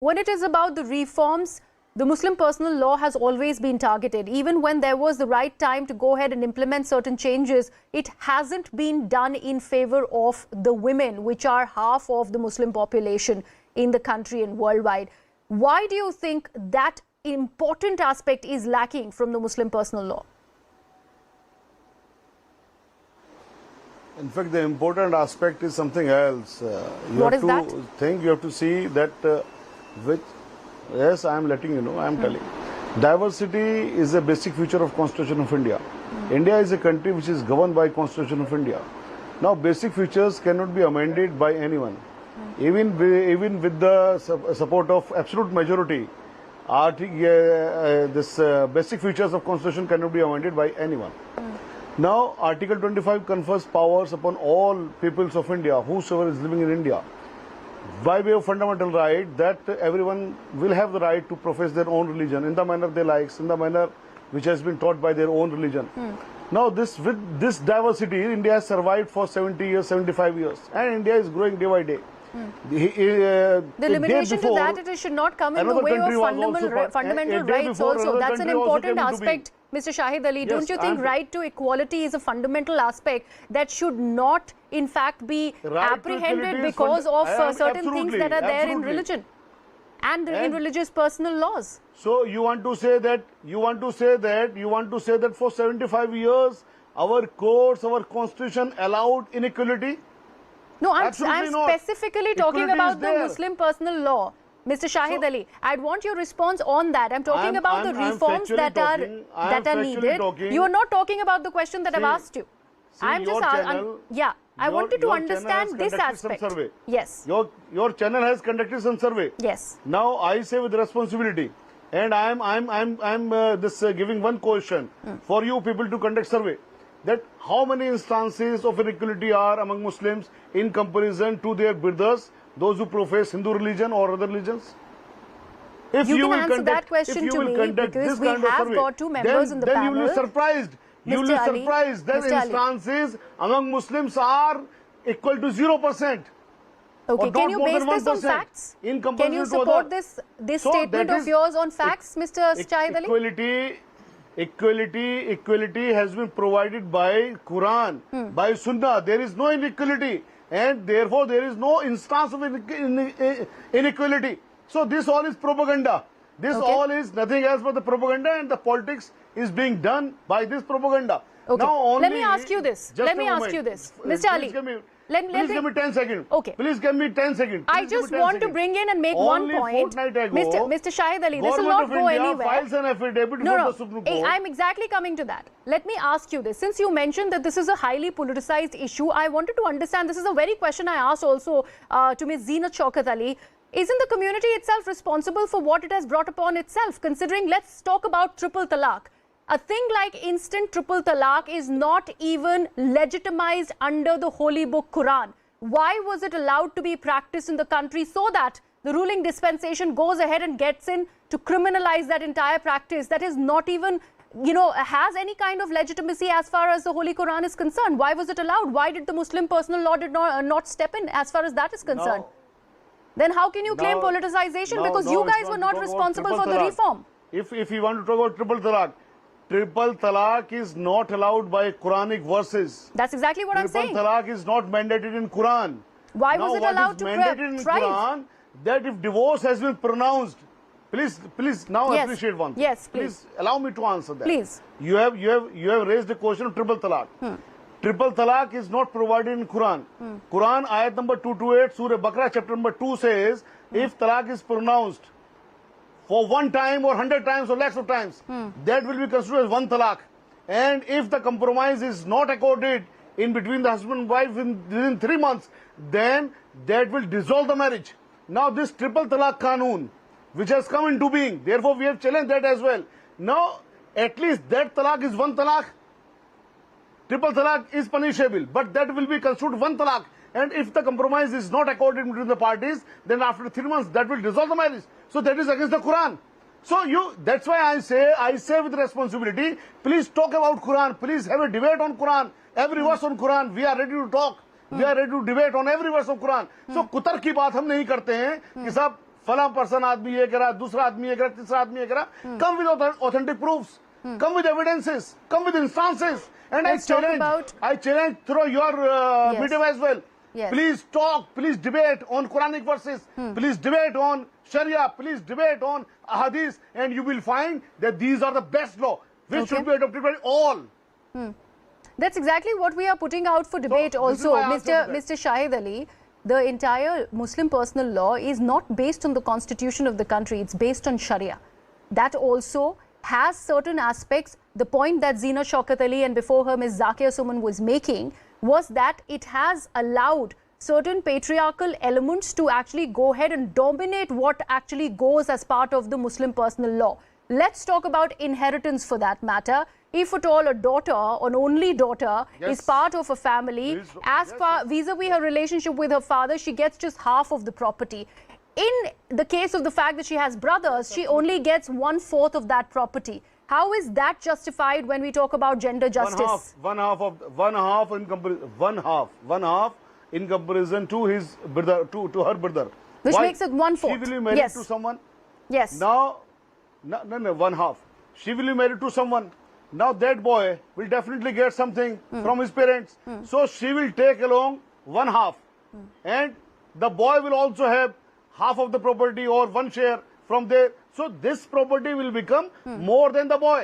When it is about the reforms, the Muslim personal law has always been targeted. Even when there was the right time to go ahead and implement certain changes, it hasn't been done in favor of the women, which are half of the Muslim population in the country and worldwide. Why do you think that important aspect is lacking from the Muslim personal law? In fact, the important aspect is something else. What is that? You have to see that yes, I am letting you know, I am telling. Diversity is a basic feature of Constitution of India. India is a country which is governed by Constitution of India. Now, basic features cannot be amended by anyone. Even with the support of absolute majority, basic features of Constitution cannot be amended by anyone. Now, Article 25 confers powers upon all peoples of India, whosoever is living in India, by way of fundamental right that everyone will have the right to profess their own religion in the manner they like, in the manner which has been taught by their own religion. Now, with this diversity, India has survived for 70 years, 75 years, and India is growing day by day. The limitation to that, it should not come in the way of fundamental rights also. That's an important aspect, Mr. Shahid Ali. Yes, don't you think right to equality is a fundamental aspect that should not, in fact, be apprehended because of certain things that are there in religion and in religious personal laws? So you want to say that for 75 years, our courts, our constitution allowed inequality? No, I'm specifically talking about the Muslim personal law, Mr. Shahid Ali. I'd want your response on that. I'm talking about the reforms that are needed. You are not talking about the question that I've asked you. I'm just I wanted to understand this aspect. Yes. Your channel has conducted some survey. Yes. Now I say with responsibility, and I'm giving one question for you people to conduct survey. That how many instances of inequality are among Muslims in comparison to their brothers, those who profess Hindu religion or other religions? If you can answer that question to me, because we have got two members in the panel. Then you will be surprised. You will be surprised that instances among Muslims are equal to 0%. Okay, can you base this on facts? Can you support this statement of yours on facts, Mr. Shahid Ali? Equality has been provided by Quran, by Sunnah. There is no inequality, and therefore there is no instance of inequality. So this all is propaganda. This all is nothing else but the propaganda, and the politics is being done by this propaganda. Okay. Now let me ask you this. Mr. Ali. Please give me 10 seconds. Okay. Please give me 10 seconds. I just want to bring in and make one point. Mr. Shahid Ali, this will not go anywhere. Files an affidavit no. I'm exactly coming to that. Let me ask you this. Since you mentioned that this is a highly politicized issue, I wanted to understand, this is a very question I asked also to Ms. Zeenat Shaukat Ali. Isn't the community itself responsible for what it has brought upon itself? Considering, let's talk about triple talaq. A thing like instant triple talaq is not even legitimized under the holy book Quran. Why was it allowed to be practiced in the country so that the ruling dispensation goes ahead and gets in to criminalize that entire practice that is not even, has any kind of legitimacy as far as the holy Quran is concerned? Why was it allowed? Why did the Muslim personal law not step in as far as that is concerned? Then how can you claim politicization? Because you guys were not responsible for the reform. If you want to talk about triple talaq is not allowed by Quranic verses. That's exactly what I'm saying. Triple talaq is not mandated in Quran. Why was it allowed to mandated in Quran? That if divorce has been pronounced, please now appreciate one thing. Yes, please allow me to answer that. Please. You have raised the question of triple talaq. Triple talaq is not provided in Quran. Quran ayat number 228, Surah Baqarah chapter number 2 says, if talaq is pronounced for one time or 100 times or lakhs of times, that will be considered as one talaq. And if the compromise is not accorded in between the husband and wife within 3 months, then that will dissolve the marriage. Now this triple talaq qanoon, which has come into being, therefore we have challenged that as well. Now at least that talaq is one talaq. Triple talaq is punishable, but that will be considered one talaq. And if the compromise is not accorded between the parties, then after 3 months that will dissolve the marriage. So that is against the Quran. So that's why I say with responsibility, please talk about Quran. Please have a debate on Quran. Every verse on Quran. We are ready to talk. We are ready to debate on every verse of Quran. So कुतर की बात हम नहीं करते हैं कि साहब फला पर्सन आदमी ये करा, दूसरा आदमी ये करा, तीसरा आदमी ये करा. Come with authentic proofs. Come with evidences. Come with instances. And Let's I challenge through your Yes. medium as well. Yes. Please talk, please debate on Quranic verses, please debate on Sharia, please debate on Ahadith, and you will find that these are the best law, which Okay. should be adopted by all. That's exactly what we are putting out for debate this is also, why I asked you that. Mr. Shahid Ali. The entire Muslim personal law is not based on the constitution of the country, it's based on Sharia. That also has certain aspects. The point that Zina Shaukat Ali and before her Ms. Zakia Suman was making was that it has allowed certain patriarchal elements to actually go ahead and dominate what actually goes as part of the Muslim personal law. Let's talk about inheritance for that matter. If at all a daughter, an only daughter, Yes. is part of a family, Yes. as far vis-a-vis her relationship with her father, she gets just half of the property. In the case of the fact that she has brothers, she only gets 1/4 of that property. How is that justified when we talk about gender justice? One half in comparison to his brother, to her brother. Which Why? makes it 1/4. She will be married Yes. to someone. Yes. Now, no, one half. She will be married to someone. Now that boy will definitely get something from his parents. So she will take along one half. And the boy will also have half of the property or one share from there. So this property will become more than the boy.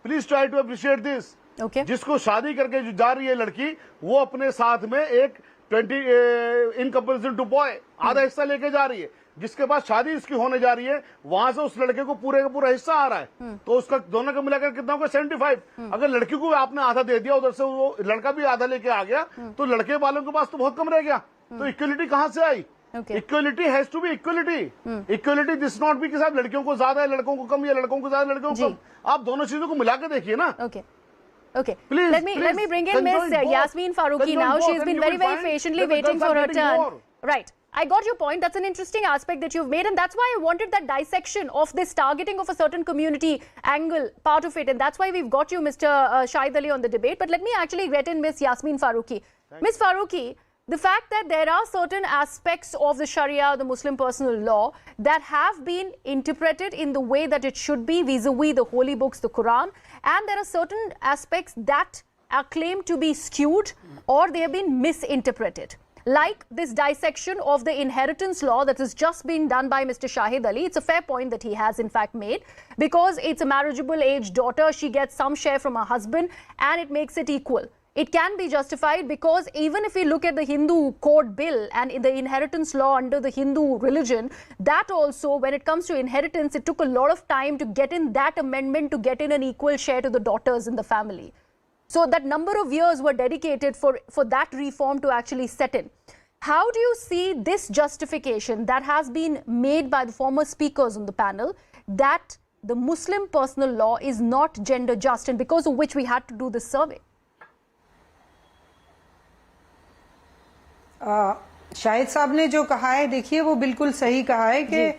Please try to appreciate this. Okay. जिसको शादी करके जो जा रही है लड़की, वो अपने साथ में एक 20 इन कंपेरिजन टू बॉय आधा हिस्सा लेके जा रही है. जिसके बाद शादी इसकी होने जा रही है, वहां से उस लड़के को पूरे का पूरा हिस्सा आ रहा है. तो उसका दोनों का मिलाकर कितना होगा? 75. अगर लड़की को आपने आधा दे दिया, उधर से वो लड़का भी आधा लेके आ गया, तो लड़के वालों के पास तो बहुत कम रह गया. तो इक्वलिटी कहां से आई? Equality has to be equality. Equality this not be कि साहब लड़कियों को ज्यादा है, लड़कों को कम, या लड़कों को ज्यादा, लड़कों को कम. आप दोनों चीजों को मिला के देखिए ना. Okay. Please, let me bring in Miss Yasmin Farooqi now. She's been very patiently waiting for her turn. Right. I got your point. That's an interesting aspect that you've made, and that's why I wanted that dissection of this targeting of a certain community angle, part of it, and that's why we've got you, Mr. Shahid Ali, on the debate. But let me actually get in Miss Yasmin Farooqi. Miss Farooqi, the fact that there are certain aspects of the Sharia, the Muslim personal law, that have been interpreted in the way that it should be vis-a-vis the holy books, the Quran, and there are certain aspects that are claimed to be skewed or they have been misinterpreted. Like this dissection of the inheritance law that has just been done by Mr. Shahid Ali. It's a fair point that he has in fact made, because it's a marriageable age daughter, she gets some share from her husband and it makes it equal. It can be justified because even if we look at the Hindu code bill and in the inheritance law under the Hindu religion, that also, when it comes to inheritance, it took a lot of time to get in that amendment to get in an equal share to the daughters in the family. So that number of years were dedicated for that reform to actually set in. How do you see this justification that has been made by the former speakers on the panel, that the Muslim personal law is not gender just, and because of which we had to do this survey? Shahid साहब ने जो कहा है, देखिए वो बिल्कुल सही कहा है कि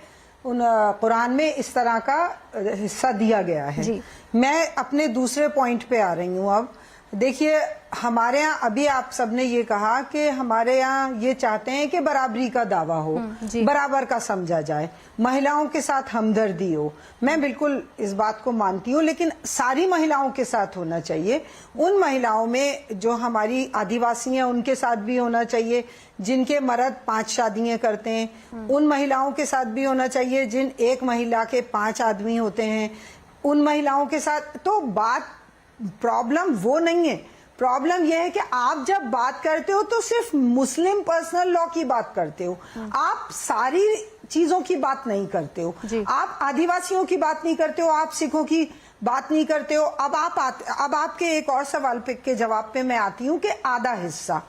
उन कुरान में इस तरह का हिस्सा दिया गया है. मैं अपने दूसरे पॉइंट पे आ रही हूँ. अब देखिए, हमारे यहाँ अभी आप सबने ये कहा कि हमारे यहाँ ये चाहते हैं कि बराबरी का दावा हो, बराबर का समझा जाए, महिलाओं के साथ हमदर्दी हो. मैं बिल्कुल इस बात को मानती हूँ, लेकिन सारी महिलाओं के साथ होना चाहिए. उन महिलाओं में जो हमारी आदिवासी हैं उनके साथ भी होना चाहिए, जिनके मर्द 5 शादियां करते हैं. उन महिलाओं के साथ भी होना चाहिए जिन एक महिला के 5 आदमी होते हैं. उन महिलाओं के साथ तो प्रॉब्लम वो नहीं है. प्रॉब्लम यह है कि आप जब बात करते हो तो सिर्फ मुस्लिम पर्सनल लॉ की बात करते हो, आप सारी चीजों की बात नहीं करते हो. आप आदिवासियों की बात नहीं करते हो, आप सिखों की बात नहीं करते हो. अब आपके एक और सवाल के जवाब पे मैं आती हूँ कि आधा हिस्सा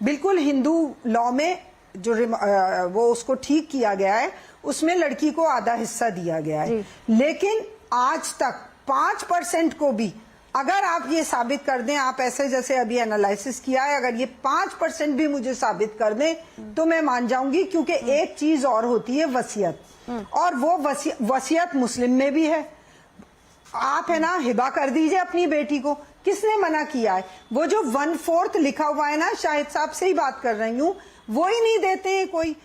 बिल्कुल हिंदू लॉ में जो वो उसको ठीक किया गया है, उसमें लड़की को आधा हिस्सा दिया गया है. लेकिन आज तक 5% को भी अगर आप ये साबित कर दें, आप ऐसे जैसे अभी एनालिसिस किया है, अगर ये 5% भी मुझे साबित कर दें तो मैं मान जाऊंगी. क्योंकि एक चीज और होती है वसीयत, और वो वसीयत मुस्लिम में भी है. आप है ना हिबा कर दीजिए अपनी बेटी को, किसने मना किया है? वो जो 1/4 लिखा हुआ है ना, शाहिद साहब से ही बात कर रही हूँ, वो ही नहीं देते हैं कोई.